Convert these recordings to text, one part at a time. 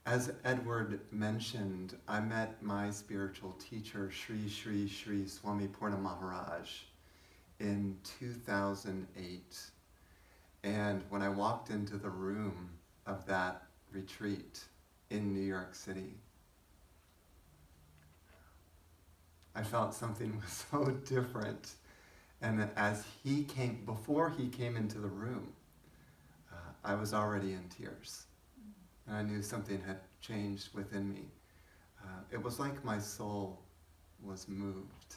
As Edward mentioned, I met my spiritual teacher, Sri Sri Sri Swami Purna Maharaj, in 2008. And when I walked into the room of that retreat in New York City, I felt something was so different. And before he came into the room, I was already in tears. And I knew something had changed within me. It was like my soul was moved.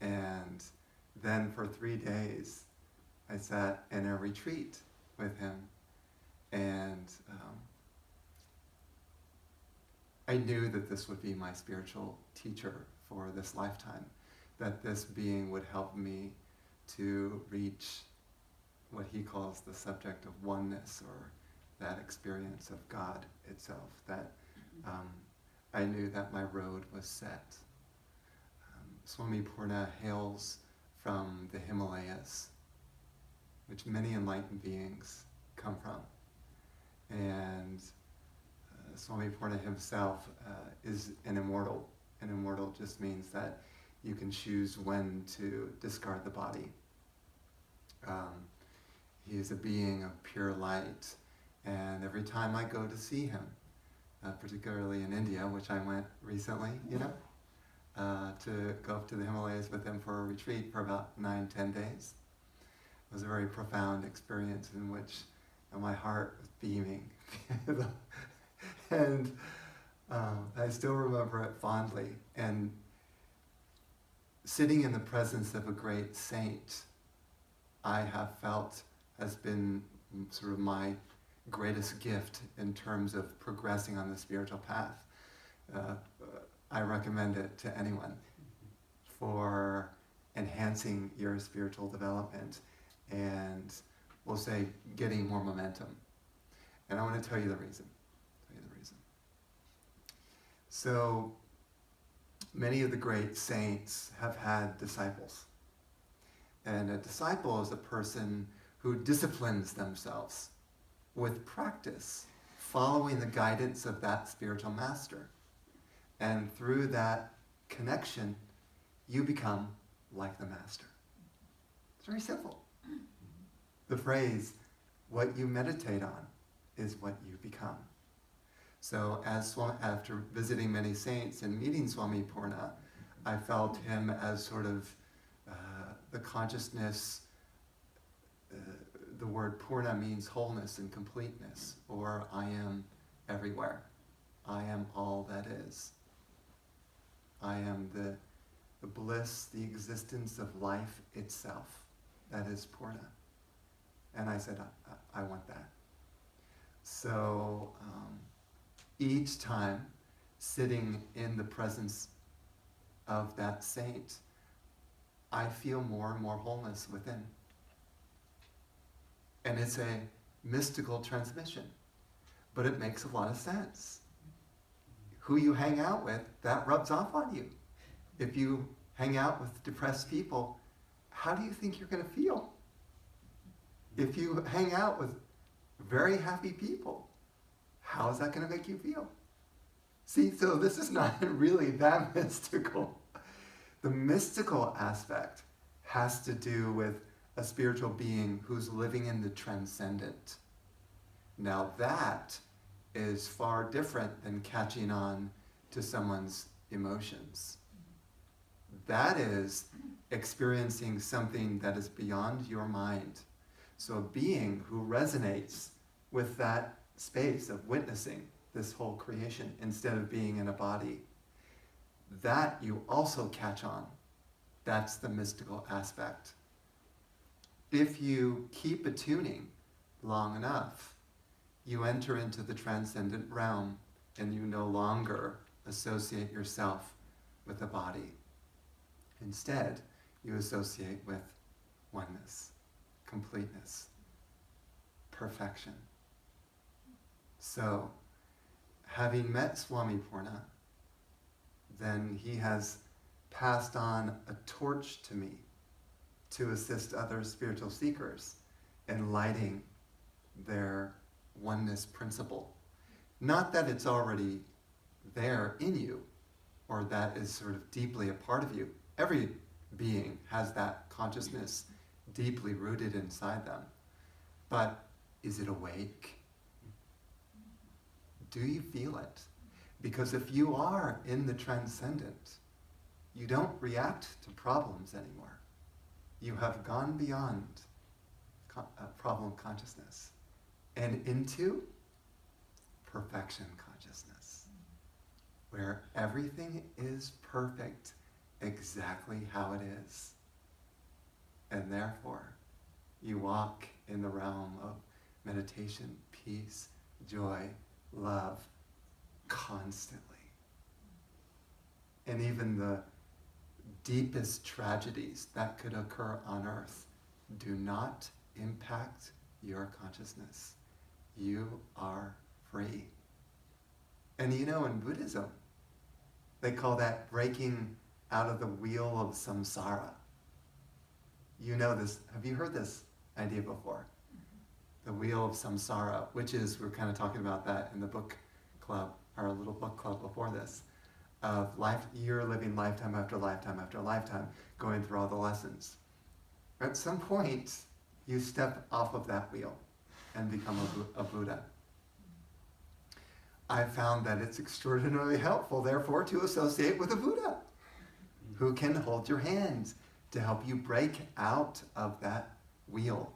And then for 3 days, I sat in a retreat with him. And I knew that this would be my spiritual teacher for this lifetime, that this being would help me to reach what he calls the subject of oneness, or that experience of God itself, that I knew that my road was set. Swami Purna hails from the Himalayas, which many enlightened beings come from. And Swami Purna himself is an immortal. An immortal just means that you can choose when to discard the body. He is a being of pure light. And every time I go to see him, particularly in India, which I went recently, to go up to the Himalayas with him for a retreat for about 9-10 days. It was a very profound experience in which my heart was beaming. And I still remember it fondly. And sitting in the presence of a great saint, I have felt has been sort of my greatest gift in terms of progressing on the spiritual path. I recommend it to anyone for enhancing your spiritual development and, we'll say, getting more momentum. And I want to tell you the reason. So, many of the great saints have had disciples. And a disciple is a person who disciplines themselves with practice, following the guidance of that spiritual master. And through that connection, you become like the master. It's very simple. The phrase, what you meditate on is what you become. So after visiting many saints and meeting Swami Purna, I felt him as sort of the consciousness. The word Purna means wholeness and completeness, or I am everywhere. I am all that is. I am the bliss, the existence of life itself. That is Purna. And I said, I want that. So each time sitting in the presence of that saint, I feel more and more wholeness within. And it's a mystical transmission, but it makes a lot of sense. Who you hang out with, that rubs off on you. If you hang out with depressed people, how do you think you're going to feel? If you hang out with very happy people, how is that going to make you feel? See, so this is not really that mystical. The mystical aspect has to do with a spiritual being who's living in the transcendent. Now that is far different than catching on to someone's emotions. That is experiencing something that is beyond your mind. So a being who resonates with that space of witnessing this whole creation instead of being in a body, that you also catch on. That's the mystical aspect. If you keep attuning long enough, you enter into the transcendent realm and you no longer associate yourself with a body. Instead, you associate with oneness, completeness, perfection. So, having met Swami Purna, then he has passed on a torch to me to assist other spiritual seekers in lighting their oneness principle. Not that it's already there in you, or that is sort of deeply a part of you. Every being has that consciousness deeply rooted inside them. But is it awake? Do you feel it? Because if you are in the transcendent, you don't react to problems anymore. You have gone beyond problem consciousness and into perfection consciousness, where everything is perfect exactly how it is. And therefore, you walk in the realm of meditation, peace, joy, love, constantly. And even the deepest tragedies that could occur on earth do not impact your consciousness. You are free. And you know, in Buddhism, they call that breaking out of the wheel of samsara. You know this, have you heard this idea before? The wheel of samsara, which is, we're kind of talking about that in the book club, our little book club before this, of life, you're living lifetime after lifetime after lifetime, going through all the lessons. At some point, you step off of that wheel and become a Buddha. I found that it's extraordinarily helpful, therefore, to associate with a Buddha who can hold your hand to help you break out of that wheel.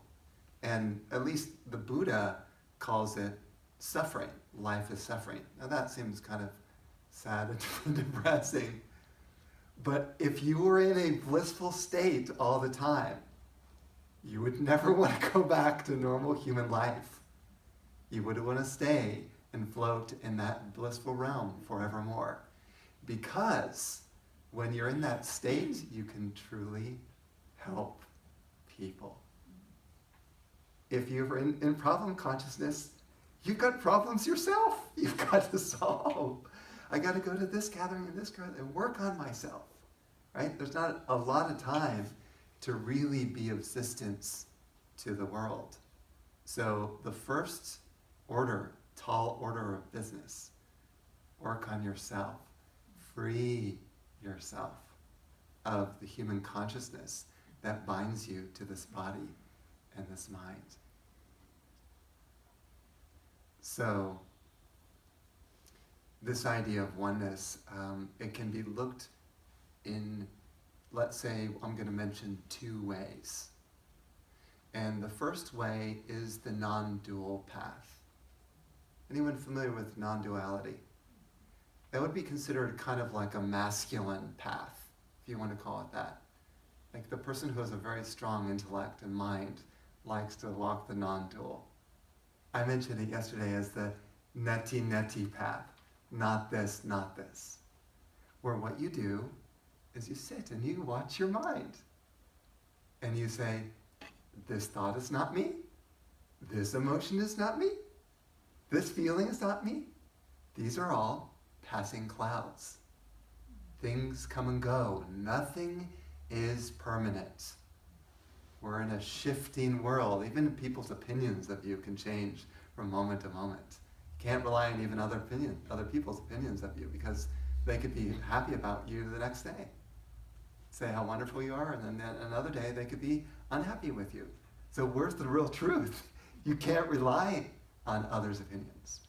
And at least the Buddha calls it suffering. Life is suffering. Now that seems kind of sad and depressing. But if you were in a blissful state all the time, you would never want to go back to normal human life. You would want to stay and float in that blissful realm forevermore. Because when you're in that state, you can truly help people. If you're in problem consciousness, you've got problems yourself. You've got to solve. I got to go to this gathering and this gathering and work on myself, right? There's not a lot of time to really be of assistance to the world. So the first order, tall order of business, work on yourself. Free yourself of the human consciousness that binds you to this body and this mind. So, this idea of oneness, it can be looked in, let's say, I'm going to mention two ways. And the first way is the non-dual path. Anyone familiar with non-duality? That would be considered kind of like a masculine path, if you want to call it that. Like the person who has a very strong intellect and mind likes to walk the non-dual. I mentioned it yesterday as the neti-neti path. Not this, not this. Where what you do is you sit and you watch your mind. And you say, this thought is not me. This emotion is not me. This feeling is not me. These are all passing clouds. Things come and go. Nothing is permanent. We're in a shifting world. Even people's opinions of you can change from moment to moment. You can't rely on even other people's opinions of you, because they could be happy about you the next day. Say how wonderful you are, and then another day they could be unhappy with you. So where's the real truth? You can't rely on others' opinions.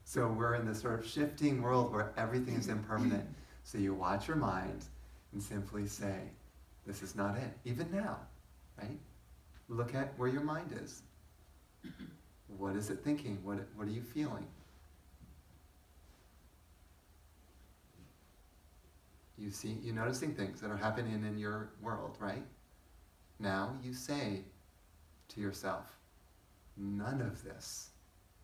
So we're in this sort of shifting world where everything is impermanent. So you watch your mind and simply say, this is not it. Even now, right? Look at where your mind is. What is it thinking? What are you feeling? You're noticing things that are happening in your world, right? Now you say to yourself, none of this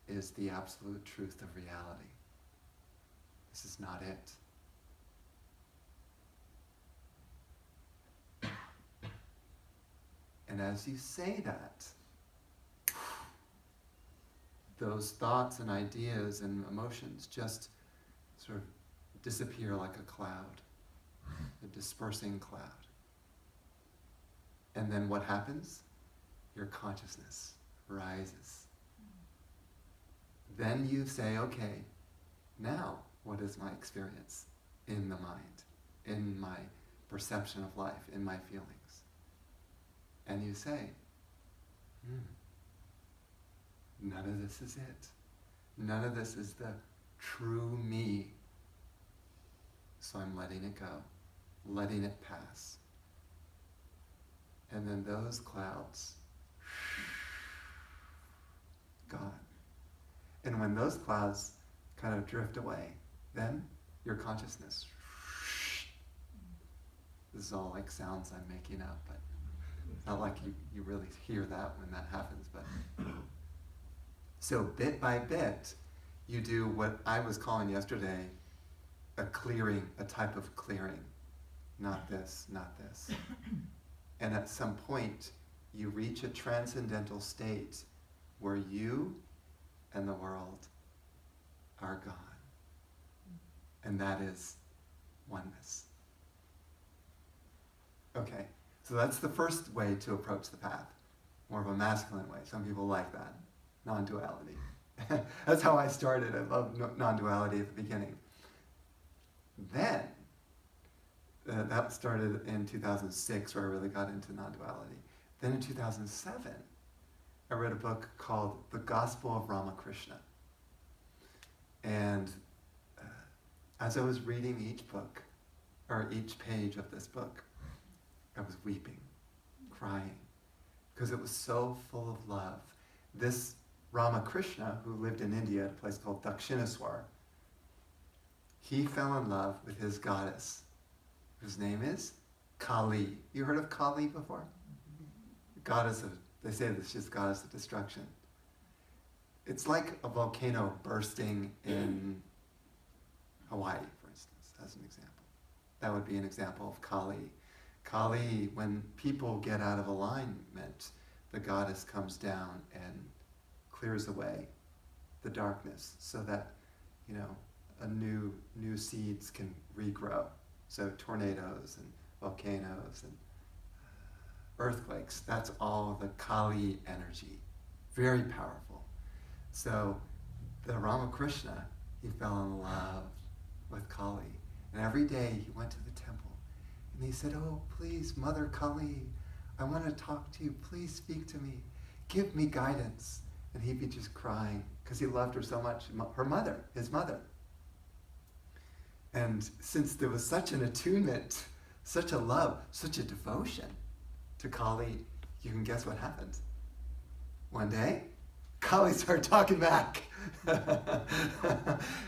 is the absolute truth of reality. This is not it. And as you say that, those thoughts and ideas and emotions just sort of disappear like a cloud, a dispersing cloud. And then what happens? Your consciousness rises. then you say, okay, now what is my experience in the mind, in my perception of life, in my feelings? And you say, none of this is it. None of this is the true me. So I'm letting it go, letting it pass. And then those clouds, gone. And when those clouds kind of drift away, then your consciousness, this is all like sounds I'm making up, but it's not like you really hear that when that happens. But so bit by bit, you do what I was calling yesterday a clearing, a type of clearing. Not this, not this. And at some point, you reach a transcendental state where you and the world are gone. And that is oneness. Okay, so that's the first way to approach the path. More of a masculine way. Some people like that. Non-duality. That's how I started. I loved non-duality at the beginning. Then, that started in 2006 where I really got into non-duality. Then in 2007, I read a book called The Gospel of Ramakrishna. And as I was reading each book, or each page of this book, I was weeping, crying, because it was so full of love. This Ramakrishna, who lived in India at a place called Dakshineswar, he fell in love with his goddess, whose name is Kali. You heard of Kali before? Goddess of, they say that she's goddess of destruction. It's like a volcano bursting in Hawaii, for instance, as an example. That would be an example of Kali. Kali, when people get out of alignment, the goddess comes down and clears away the darkness so that, new seeds can regrow. So tornadoes and volcanoes and earthquakes, that's all the Kali energy. Very powerful. So the Ramakrishna, he fell in love with Kali. And every day he went to the temple and he said, "Oh, please, Mother Kali, I want to talk to you. Please speak to me. Give me guidance." And he'd be just crying because he loved her so much. Her mother, his mother. And since there was such an attunement, such a love, such a devotion to Kali, you can guess what happened. One day, Kali started talking back.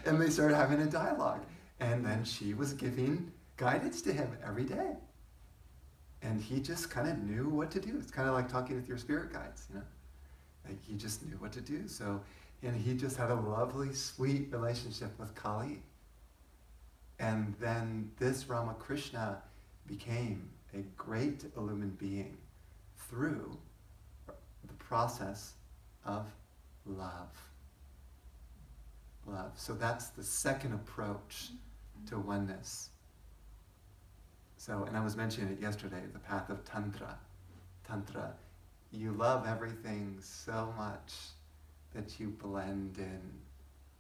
And they started having a dialogue. And then she was giving guidance to him every day. And he just kind of knew what to do. It's kind of like talking with your spirit guides, Like he just knew what to do. And he just had a lovely, sweet relationship with Kali. And then this Ramakrishna became a great illumined being through the process of love. Love. So that's the second approach to oneness. So, and I was mentioning it yesterday, the path of Tantra. Tantra, you love everything so much that you blend in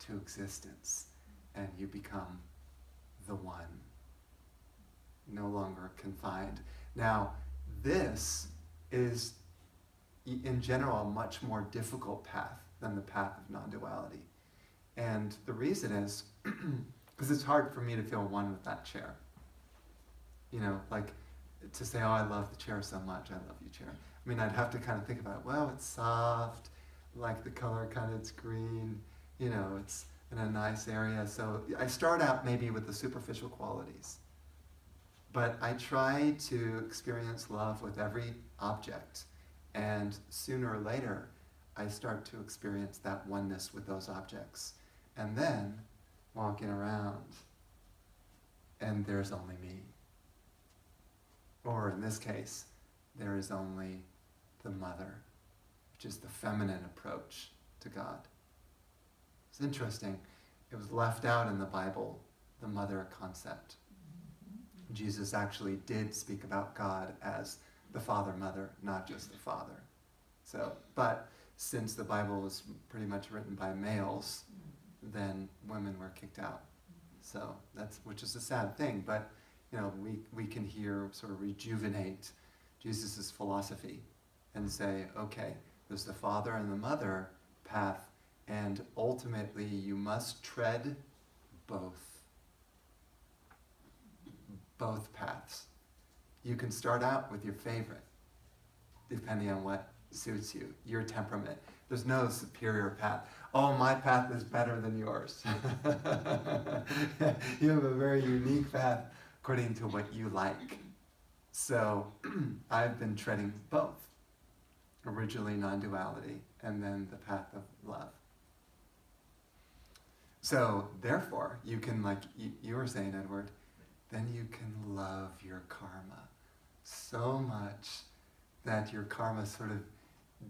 to existence and you become the one, no longer confined. Now, this is, in general, a much more difficult path than the path of non-duality. And the reason is, because it's hard for me to feel one with that chair. Like to say, "Oh, I love the chair so much, I love you, chair." I mean, I'd have to kind of think about, well, it's soft, like the color kind of, it's green, it's in a nice area. So I start out maybe with the superficial qualities. But I try to experience love with every object. And sooner or later, I start to experience that oneness with those objects. And then, walking around, and there's only me. Or in this case, there is only the mother, which is the feminine approach to God. It's interesting. It was left out in the Bible, the mother concept. Jesus actually did speak about God as the Father, Mother, not just the Father. So, but since the Bible was pretty much written by males, then women were kicked out. So which is a sad thing, but we can here sort of rejuvenate Jesus' philosophy and say, okay, there's the father and the mother path, and ultimately you must tread both paths. You can start out with your favorite, depending on what suits you, your temperament. There's no superior path. Oh, my path is better than yours. You have a very unique path according to what you like. So I've been treading both. Originally non-duality, and then the path of love. So therefore, you can, like you were saying, Edward, then you can love your karma so much that your karma sort of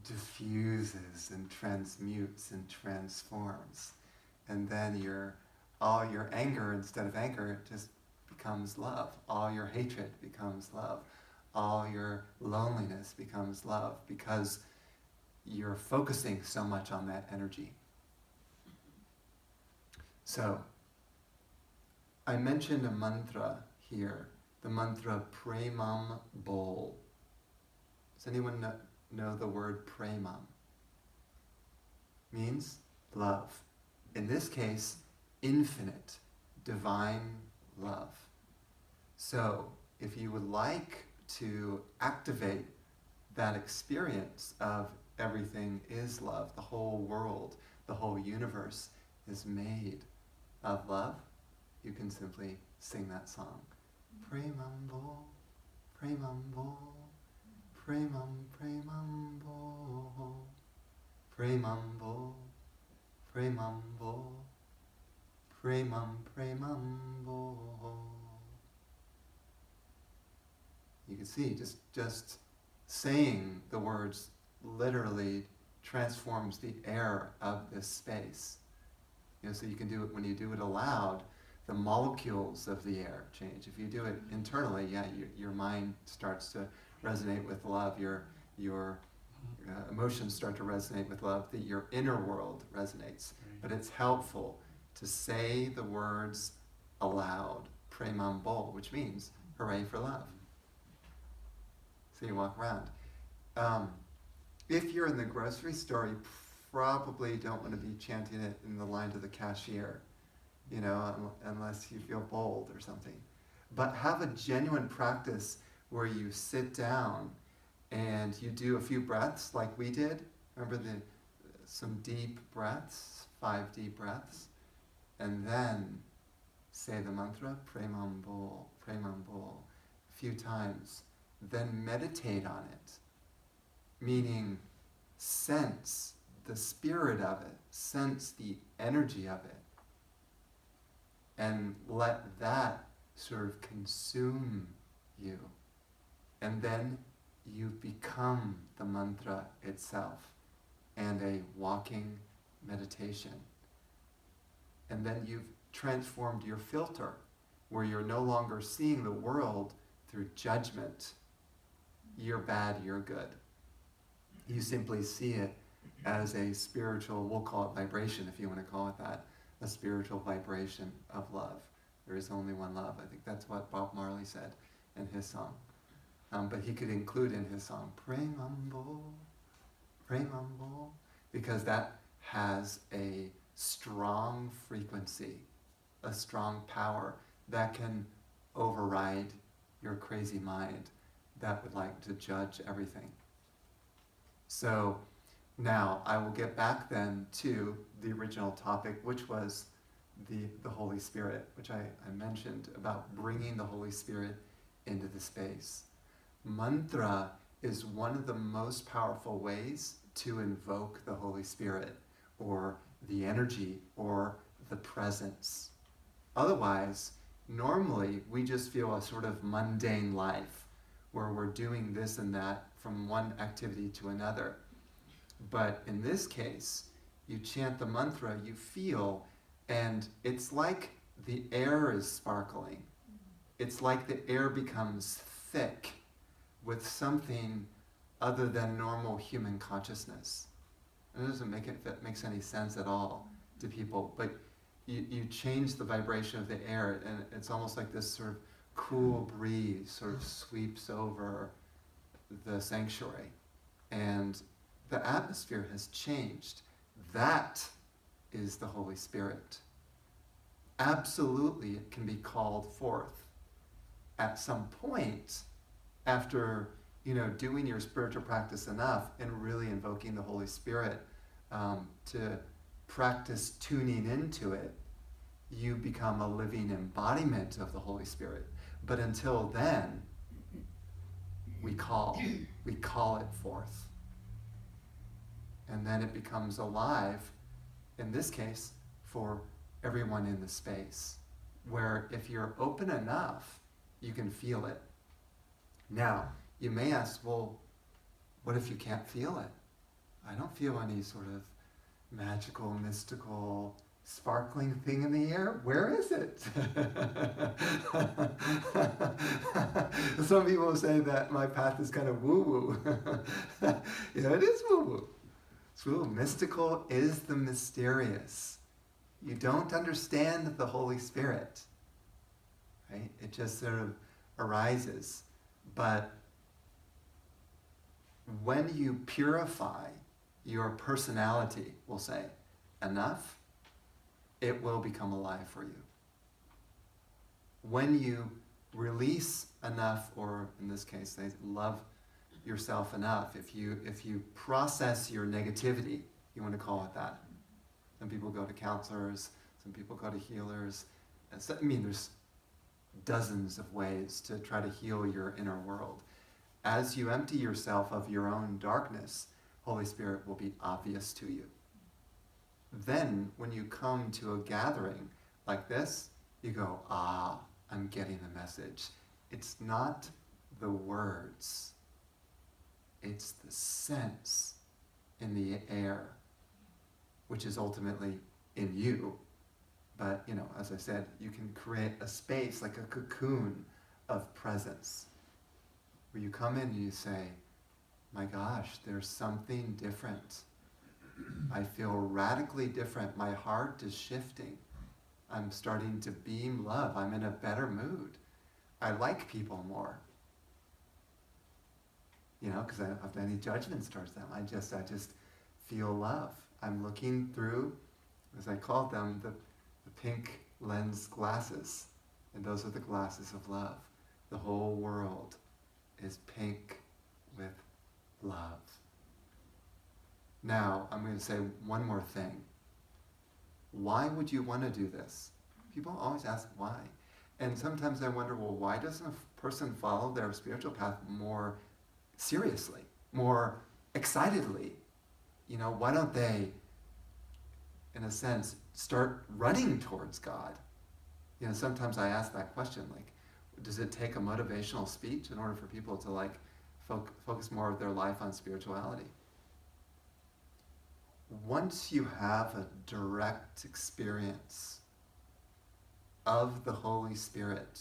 diffuses and transmutes and transforms. And then all your anger, instead of anger, it just becomes love. All your hatred becomes love. All your loneliness becomes love, because you're focusing so much on that energy. So, I mentioned a mantra here, the mantra Premam Bol. Does anyone know the word Premam? Means love. In this case, infinite, divine love. So, if you would like to activate that experience of everything is love, the whole world, the whole universe is made of love, you can simply sing that song. Premam Bol, Premam Bol, Premam Premam Bol, Premam Bol, Premam Bol, Premam Premam Bol. You can see, just saying the words literally transforms the air of this space. So you can do it, when you do it aloud, the molecules of the air change. If you do it internally, your mind starts to resonate with love, your emotions start to resonate with love, that your inner world resonates. But it's helpful to say the words aloud, Premam Bol, which means hooray for love. So you walk around. If you're in the grocery store, you probably don't want to be chanting it in the line to the cashier, unless you feel bold or something. But have a genuine practice where you sit down and you do a few breaths like we did. Remember some deep breaths, 5 deep breaths, and then say the mantra, Premam Bol, a few times. Then meditate on it, meaning sense the spirit of it, sense the energy of it, and let that sort of consume you. And then you become the mantra itself and a walking meditation. And then you've transformed your filter, where you're no longer seeing the world through judgment. You're bad, you're good. You simply see it as a spiritual, we'll call it vibration if you want to call it that, a spiritual vibration of love. There is only one love. I think that's what Bob Marley said in his song. But he could include in his song, Premam Bol, because that has a strong frequency, a strong power that can override your crazy mind that would like to judge everything. So now I will get back then to the original topic, which was the Holy Spirit, which I mentioned about bringing the Holy Spirit into the space. Mantra is one of the most powerful ways to invoke the Holy Spirit, or the energy, or the presence. Otherwise, normally we just feel a sort of mundane life where we're doing this and that from one activity to another. But in this case, you chant the mantra, you feel, and it's like the air is sparkling. It's like the air becomes thick with something other than normal human consciousness. And it doesn't make it, if it makes any sense at all to people, but you change the vibration of the air, and it's almost like this sort of cool breeze sort of sweeps over the sanctuary, and the atmosphere has changed. That is the Holy Spirit. Absolutely, it can be called forth at some point after doing your spiritual practice enough and really invoking the Holy Spirit to practice tuning into it. You become a living embodiment of the Holy Spirit. But until then, we call it forth. And then it becomes alive, in this case, for everyone in the space, where if you're open enough, you can feel it. Now, you may ask, well, what if you can't feel it? I don't feel any sort of magical, mystical, sparkling thing in the air. Where is it? Some people say that my path is kind of woo-woo. It is woo-woo. It's woo-woo. Mystical is the mysterious. You don't understand the Holy Spirit, right? It just sort of arises. But when you purify your personality, we'll say, enough, it will become alive for you. When you release enough, or in this case, they love yourself enough, if you process your negativity, you want to call it that. Some people go to counselors, some people go to healers. There's dozens of ways to try to heal your inner world. As you empty yourself of your own darkness, Holy Spirit will be obvious to you. Then, when you come to a gathering like this, you go, I'm getting the message. It's not the words. It's the sense in the air, which is ultimately in you. But, as I said, you can create a space, like a cocoon of presence, where you come in and you say, my gosh, there's something different. I feel radically different. My heart is shifting. I'm starting to beam love. I'm in a better mood. I like people more. Because I don't have any judgments towards them. I just feel love. I'm looking through, as I called them, the pink lens glasses. And those are the glasses of love. The whole world is pink with love. Now, I'm going to say one more thing. Why would you want to do this? People always ask why. And sometimes I wonder, well, why doesn't a person follow their spiritual path more seriously, more excitedly? Why don't they, in a sense, start running towards God? Sometimes I ask that question, like, does it take a motivational speech in order for people to focus more of their life on spirituality? Once you have a direct experience of the Holy Spirit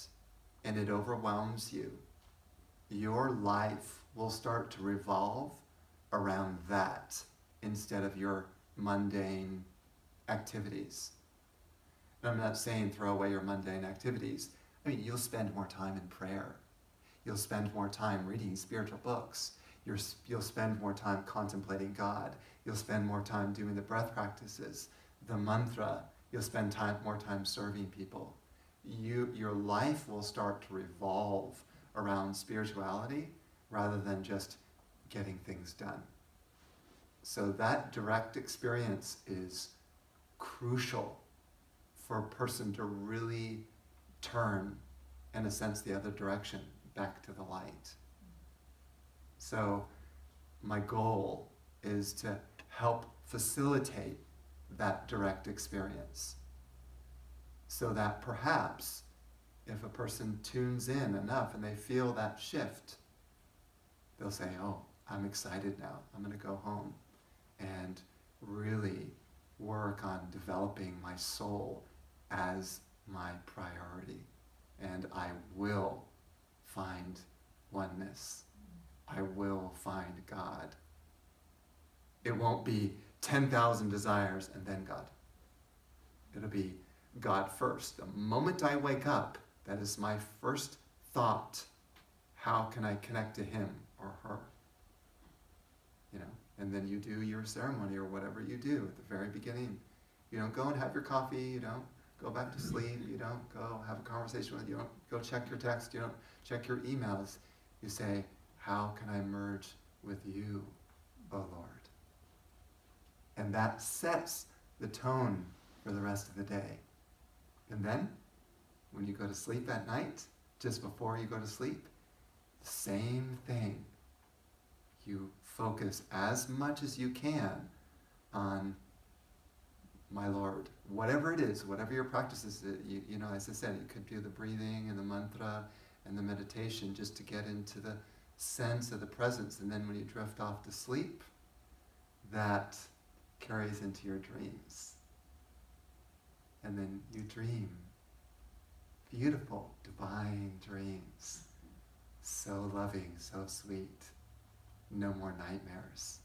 and it overwhelms you, your life will start to revolve around that instead of your mundane activities. And I'm not saying throw away your mundane activities. You'll spend more time in prayer. You'll spend more time reading spiritual books. You'll spend more time contemplating God. You'll spend more time doing the breath practices, the mantra. You'll spend more time serving people. Your life will start to revolve around spirituality rather than just getting things done. So that direct experience is crucial for a person to really turn, in a sense, the other direction, back to the light. So my goal is to help facilitate that direct experience, so that perhaps if a person tunes in enough and they feel that shift, they'll say, I'm excited now. I'm going to go home and really work on developing my soul as my priority. And I will find oneness. I will find God. It won't be 10,000 desires and then God. It'll be God first. The moment I wake up, that is my first thought. How can I connect to him or her? You know, and then you do your ceremony or whatever you do at the very beginning. You don't go and have your coffee. You don't go back to sleep. You don't go have a conversation with, you don't go check your text. You don't check your emails. You say, how can I merge with you, O Lord? And that sets the tone for the rest of the day. And then, when you go to sleep at night, just before you go to sleep, same thing. You focus as much as you can on my Lord. Whatever it is, whatever your practice is, you know, as I said, it could be the breathing and the mantra and the meditation just to get into the sense of the presence. And then when you drift off to sleep, that carries into your dreams. And then you dream beautiful, divine dreams. So loving, so sweet. No more nightmares.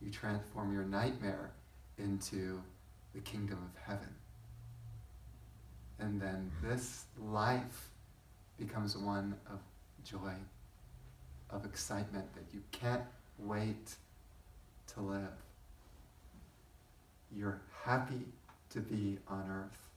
You transform your nightmare into the kingdom of heaven. And then this life becomes one of joy, of excitement that you can't wait to live. You're happy to be on earth.